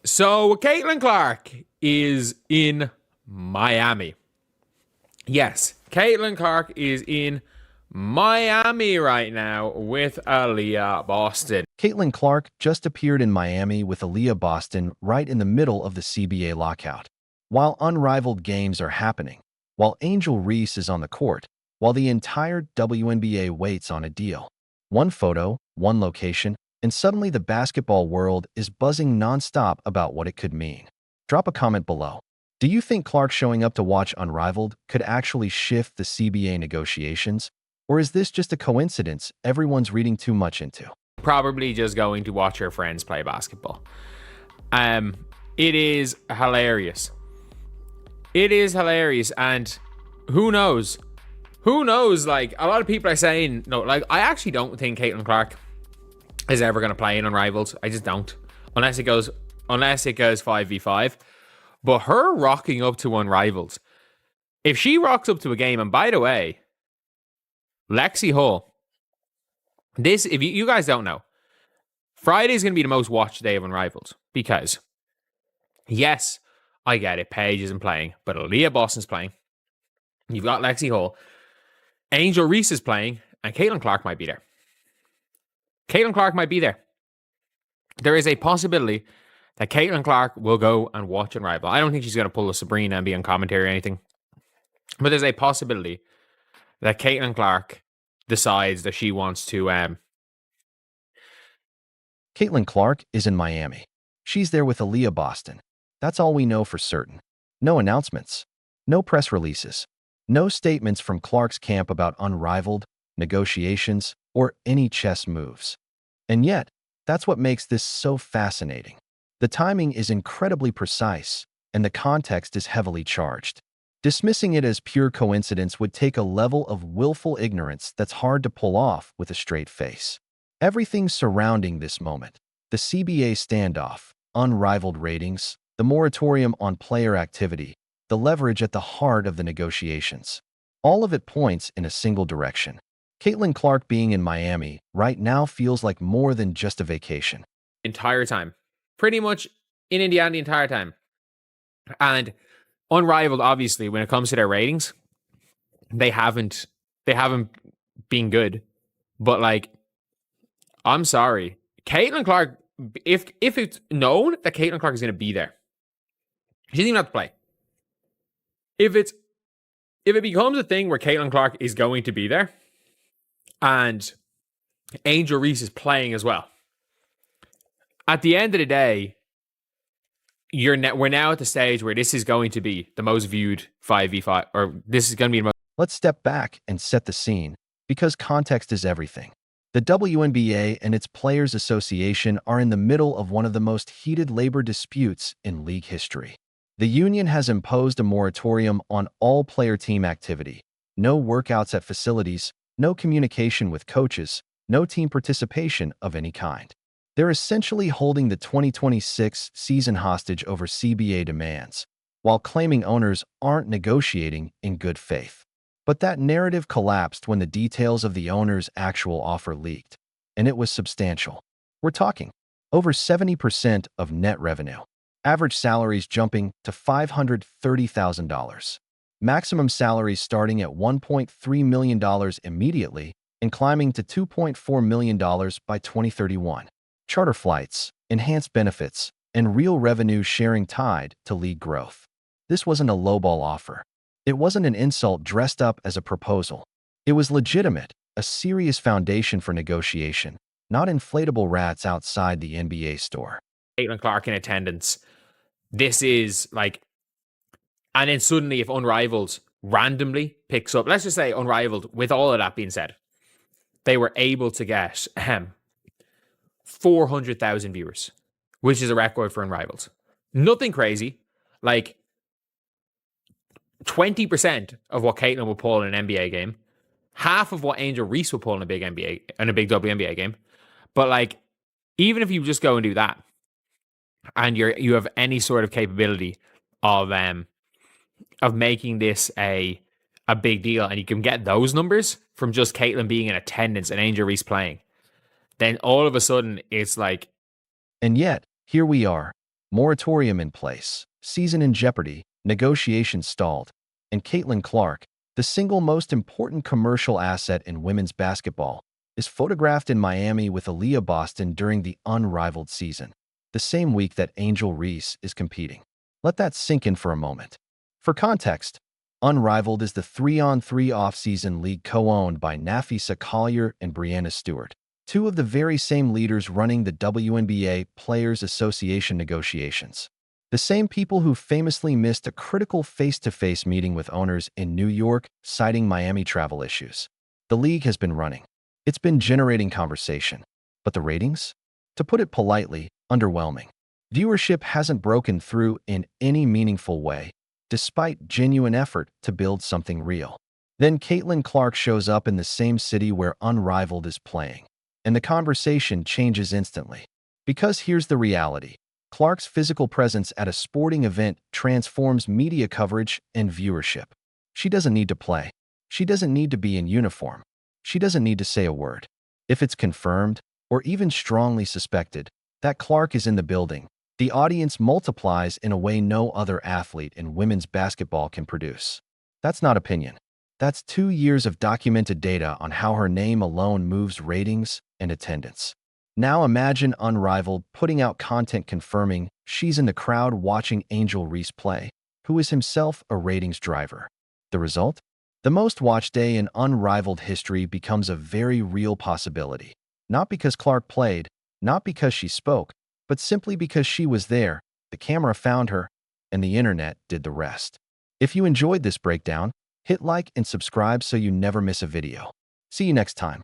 So Caitlin Clark is in Miami. Yes, Caitlin Clark is in Miami right now with Aaliyah Boston. Caitlin Clark just appeared in Miami with Aaliyah Boston right in the middle of the CBA lockout. While unrivaled games are happening, while Angel Reese is on the court, while the entire WNBA waits on a deal. One photo, one location, and suddenly the basketball world is buzzing nonstop about what it could mean. Drop a comment below. Do you think Clark showing up to watch Unrivaled could actually shift the CBA negotiations? Or is this just a coincidence everyone's reading too much into? Probably just going to watch her friends play basketball. It is hilarious. It is hilarious, and who knows? Who knows? Like, a lot of people are saying, no, like, I actually don't think Caitlin Clark is ever going to play in Unrivaled. I just don't. Unless it goes 5v5. But her rocking up to Unrivaled, if she rocks up to a game, and by the way, Lexi Hall, this, if you guys don't know, Friday is going to be the most watched day of Unrivaled because, yes, I get it, Paige isn't playing, but Aaliyah Boston's playing. You've got Lexi Hall, Angel Reese is playing, and Caitlin Clark might be there. Caitlin Clark might be there. There is a possibility that Caitlin Clark will go and watch Unrivaled. I don't think she's going to pull a Sabrina and be on commentary or anything, but there's a possibility that Caitlin Clark decides that she wants to. Caitlin Clark is in Miami. She's there with Aaliyah Boston. That's all we know for certain. No announcements, no press releases, no statements from Clark's camp about Unrivaled, negotiations, or any chess moves. And yet, that's what makes this so fascinating. The timing is incredibly precise, and the context is heavily charged. Dismissing it as pure coincidence would take a level of willful ignorance that's hard to pull off with a straight face. Everything surrounding this moment, the CBA standoff, unrivaled ratings, the moratorium on player activity, the leverage at the heart of the negotiations, all of it points in a single direction. Caitlin Clark being in Miami right now feels like more than just a vacation. Entire time. Pretty much in Indiana the entire time. And Unrivaled, obviously, when it comes to their ratings, they haven't been good. But like, I'm sorry. Caitlin Clark, if it's known that Caitlin Clark is going to be there, she doesn't even have to play. If it becomes a thing where Caitlin Clark is going to be there and Angel Reese is playing as well, at the end of the day, we're now at the stage where this is going to be the most viewed 5v5, or this is going to be the most. Let's step back and set the scene, because context is everything. The WNBA and its Players Association are in the middle of one of the most heated labor disputes in league history. The union has imposed a moratorium on all player team activity, no workouts at facilities, no communication with coaches, no team participation of any kind. They're essentially holding the 2026 season hostage over CBA demands, while claiming owners aren't negotiating in good faith. But that narrative collapsed when the details of the owner's actual offer leaked, and it was substantial. We're talking over 70% of net revenue, average salaries jumping to $530,000, maximum salaries starting at $1.3 million immediately and climbing to $2.4 million by 2031. Charter flights, enhanced benefits, and real revenue sharing tied to league growth. This wasn't a lowball offer. It wasn't an insult dressed up as a proposal. It was legitimate, a serious foundation for negotiation, not inflatable rats outside the NBA store. Caitlin Clark in attendance. This is like, and then suddenly if Unrivaled randomly picks up, let's just say Unrivaled, with all of that being said, they were able to get 400,000 viewers, which is a record for Unrivaled. Nothing crazy. Like 20% of what Caitlin would pull in an NBA game, half of what Angel Reese would pull in a big WNBA game. But like, even if you just go and do that, and you have any sort of capability of making this a big deal, and you can get those numbers from just Caitlin being in attendance and Angel Reese playing, then all of a sudden it's like. And yet, here we are, Moratorium in place, season in jeopardy, negotiations stalled, and Caitlin Clark, the single most important commercial asset in women's basketball, is photographed in Miami with Aaliyah Boston during the unrivaled season, the same week that Angel Reese is competing. Let that sink in for a moment. For context, Unrivaled is the 3-on-3 off-season league co-owned by Nafisa Collier and Brianna Stewart, two of the very same leaders running the WNBA Players Association negotiations. The same people who famously missed a critical face-to-face meeting with owners in New York, citing Miami travel issues. The league has been running. It's been generating conversation. But the ratings? To put it politely, underwhelming. Viewership hasn't broken through in any meaningful way, despite genuine effort to build something real. Then Caitlin Clark shows up in the same city where Unrivaled is playing, and the conversation changes instantly. Because here's the reality. Clark's physical presence at a sporting event transforms media coverage and viewership. She doesn't need to play. She doesn't need to be in uniform. She doesn't need to say a word. If it's confirmed, or even strongly suspected, that Clark is in the building, the audience multiplies in a way no other athlete in women's basketball can produce. That's not opinion. That's 2 years of documented data on how her name alone moves ratings and attendance. Now imagine Unrivaled putting out content confirming she's in the crowd watching Angel Reese play, who is himself a ratings driver. The result? The most watched day in Unrivaled history becomes a very real possibility. Not because Clark played, not because she spoke, but simply because she was there, the camera found her, and the internet did the rest. If you enjoyed this breakdown, hit like and subscribe so you never miss a video. See you next time.